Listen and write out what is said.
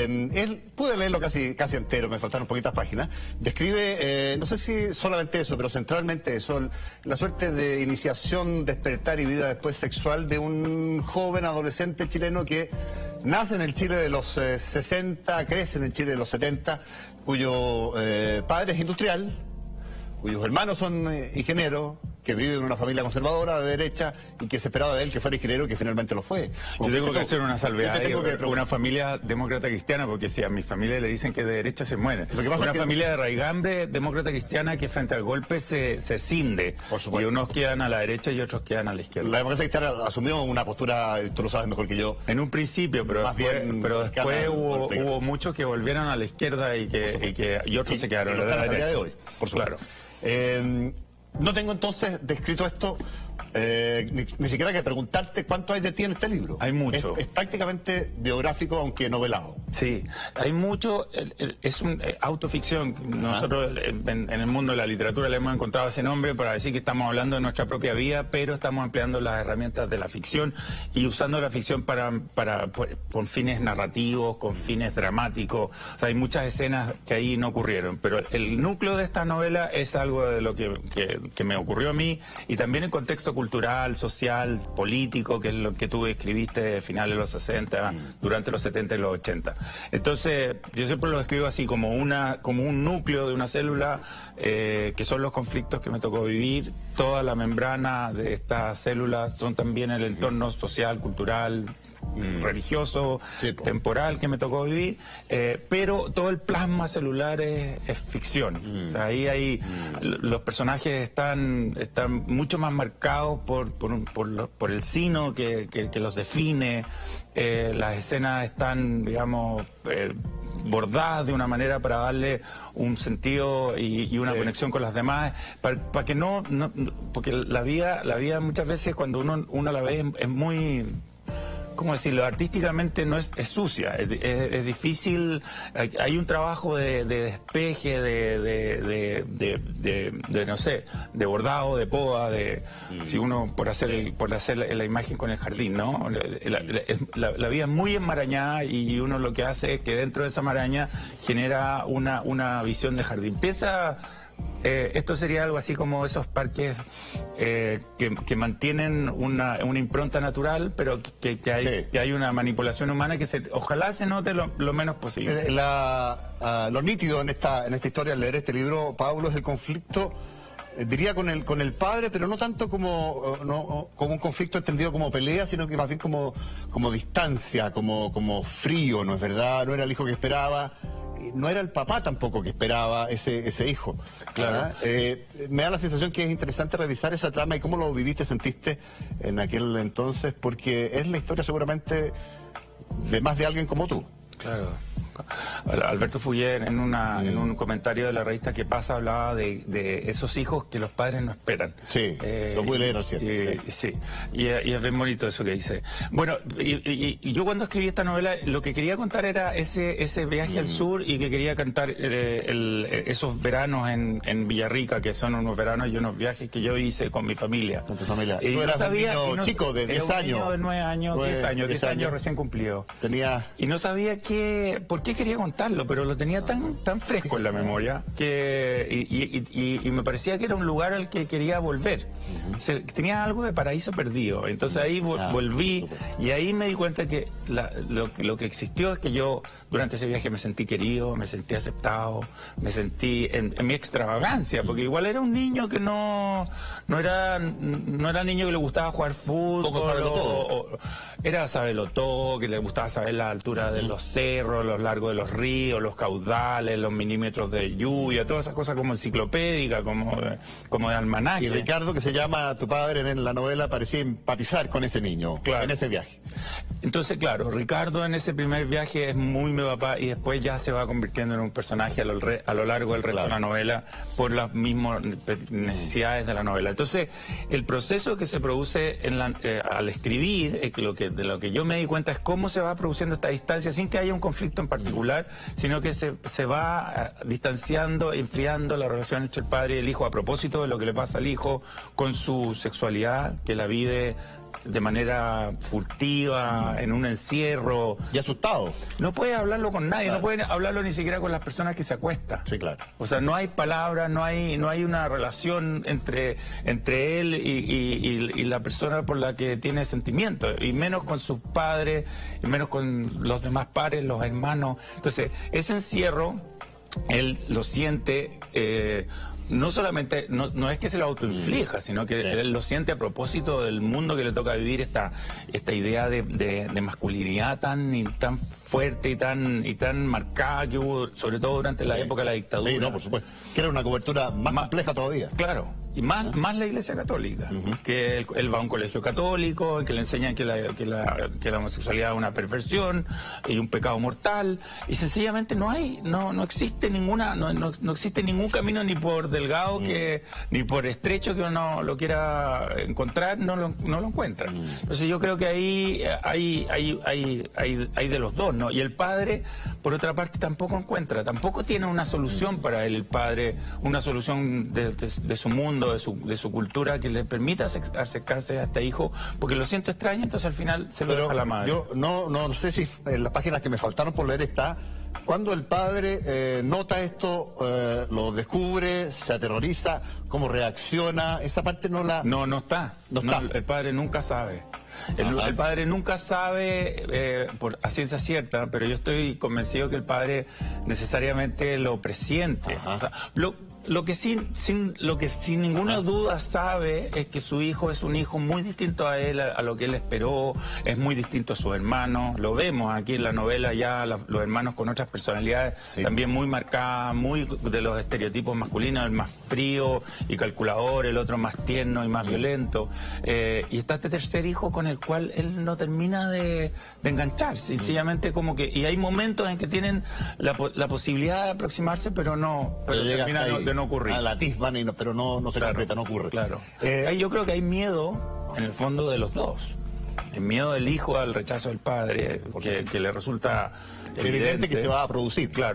Él, pude leerlo casi entero, me faltaron poquitas páginas, describe, no sé si solamente eso, pero centralmente eso, la suerte de iniciación, despertar y vida después sexual de un joven adolescente chileno que nace en el Chile de los 60, crece en el Chile de los 70, cuyo padre es industrial, cuyos hermanos son ingenieros, que vive en una familia conservadora de derecha y que se esperaba de él que fuera ingeniero y que finalmente lo fue. Yo tengo que hacer una salvedad, una familia demócrata cristiana, porque si a mi familia le dicen que de derecha se muere. Una familia de raigambre demócrata cristiana que frente al golpe se cinde. Por supuesto. Y unos quedan a la derecha y otros quedan a la izquierda. La democracia cristiana asumió una postura, tú lo sabes mejor que yo. En un principio, pero después hubo muchos que volvieron a la izquierda y otros se quedaron a la derecha. De hoy, por supuesto. Claro. No tengo entonces descrito esto, ni siquiera que preguntarte cuánto hay de ti en este libro. Hay mucho. Es prácticamente biográfico, aunque novelado. Sí, hay mucho, es un autoficción. Nosotros en el mundo de la literatura le hemos encontrado ese nombre para decir que estamos hablando de nuestra propia vida, pero estamos empleando las herramientas de la ficción y usando la ficción con fines narrativos, con fines dramáticos. O sea, hay muchas escenas que ahí no ocurrieron, pero el núcleo de esta novela es algo de lo que me ocurrió a mí, y también el contexto cultural, social, político, que es lo que tú escribiste a finales de los 60, durante los 70 y los 80. Entonces, yo siempre lo escribo así, como un núcleo de una célula, que son los conflictos que me tocó vivir. Toda la membrana de estas células son también el entorno social, cultural, religioso, temporal que me tocó vivir, pero todo el plasma celular es ficción. O sea, ahí los personajes están mucho más marcados por el sino que los define. Las escenas están, digamos, bordadas de una manera para darle un sentido y una conexión con las demás, para que no, porque la vida muchas veces cuando uno la ve es muy, ¿cómo decirlo? Artísticamente no es sucia, es difícil. Hay un trabajo de despeje, no sé, de bordado, de poda, si uno por hacer la imagen con el jardín, ¿no? La vida es muy enmarañada y uno lo que hace es que dentro de esa maraña genera una visión de jardín. Esto sería algo así como esos parques que mantienen una impronta natural, pero que hay una manipulación humana que ojalá se note lo menos posible. Lo nítido en esta historia al leer este libro, Pablo, es el conflicto, diría con el padre, pero no tanto como un conflicto entendido como pelea, sino que más bien como distancia, como frío, ¿no es verdad? No era el hijo que esperaba. No era el papá tampoco que esperaba ese hijo. Claro. Me da la sensación que es interesante revisar esa trama y cómo lo viviste, sentiste en aquel entonces, porque es la historia seguramente de más de alguien como tú. Claro. Alberto Fuller en un comentario de la revista ¿Qué pasa? Hablaba de esos hijos que los padres no esperan. Sí, lo pude leer recién. Y es bien bonito eso que dice. Bueno, y yo cuando escribí esta novela lo que quería contar era ese viaje al sur, y que quería cantar esos veranos en Villarrica, que son unos veranos y unos viajes que yo hice con mi familia. Con tu familia. Y tú eras un niño chico de 10 años. Un niño de 9 años, 10 años recién cumplido. Y no sabía por qué quería contarlo, pero lo tenía tan fresco en la memoria y me parecía que era un lugar al que quería volver. O sea, tenía algo de paraíso perdido. Entonces ahí volví, y ahí me di cuenta que lo que existió es que yo durante ese viaje me sentí querido, me sentí aceptado, me sentí en mi extravagancia, porque igual era un niño que no era niño que le gustaba jugar fútbol, era saberlo todo, que le gustaba saber la altura de los cerros, los largos de los ríos, los caudales, los milímetros de lluvia, todas esas cosas como enciclopédica, como de almanaque. Y Ricardo, que se llama tu padre en la novela, parecía empatizar con ese niño, en ese viaje. Entonces, claro, Ricardo en ese primer viaje es muy mi papá, y después ya se va convirtiendo en un personaje a lo largo del resto de la novela por las mismas necesidades de la novela. Entonces, el proceso que se produce al escribir, de lo que yo me di cuenta es cómo se va produciendo esta distancia sin que haya un conflicto en particular, sino que se va distanciando, enfriando la relación entre el padre y el hijo a propósito de lo que le pasa al hijo con su sexualidad, que la vive de manera furtiva, en un encierro. Y asustado. No puede hablarlo con nadie, no puede hablarlo ni siquiera con las personas que se acuesta. Sí, claro. O sea, no hay palabras, no hay una relación entre él y la persona por la que tiene sentimientos, y menos con sus padres, y menos con los demás padres, los hermanos. Entonces, ese encierro, él lo siente... no solamente, no es que se lo autoinflija, sino que él lo siente a propósito del mundo que le toca vivir, esta idea de masculinidad tan fuerte y tan marcada que hubo, sobre todo durante la época de la dictadura. Sí, no, por supuesto. Que era una cobertura más compleja todavía. Claro. Y más la Iglesia Católica, que él va a un colegio católico, en que le enseñan que la homosexualidad es una perversión y un pecado mortal, y sencillamente no existe no existe ningún camino, ni por delgado ni por estrecho que uno lo quiera encontrar, no lo encuentra. Entonces yo creo que ahí hay de los dos, ¿no? Y el padre, por otra parte, tampoco tiene una solución para él, el padre, una solución de su mundo, de su cultura, que le permita acercarse a este hijo, porque lo siento extraño, entonces al final se lo deja a la madre. Yo no sé si en las páginas que me faltaron por leer está, cuando el padre nota esto, lo descubre, se aterroriza, cómo reacciona, esa parte no está. El padre nunca sabe. El padre nunca sabe a ciencia cierta, pero yo estoy convencido que el padre necesariamente lo presiente. O sea, lo que sin ninguna duda sabe es que su hijo es un hijo muy distinto a él, a lo que él esperó, es muy distinto a sus hermanos. Lo vemos aquí en la novela ya, los hermanos con otras personalidades también muy marcadas, muy de los estereotipos masculinos, el más frío y calculador, el otro más tierno y más violento. Y está este tercer hijo con el cual él no termina de enganchar, sencillamente como que... Y hay momentos en que tienen la posibilidad de aproximarse, pero termina de no ocurrir. A la atisban, pero no se concreta, no ocurre. Claro. Yo creo que hay miedo, en el fondo, de los dos. El miedo del hijo al rechazo del padre, que le resulta evidente que se va a producir. Claro.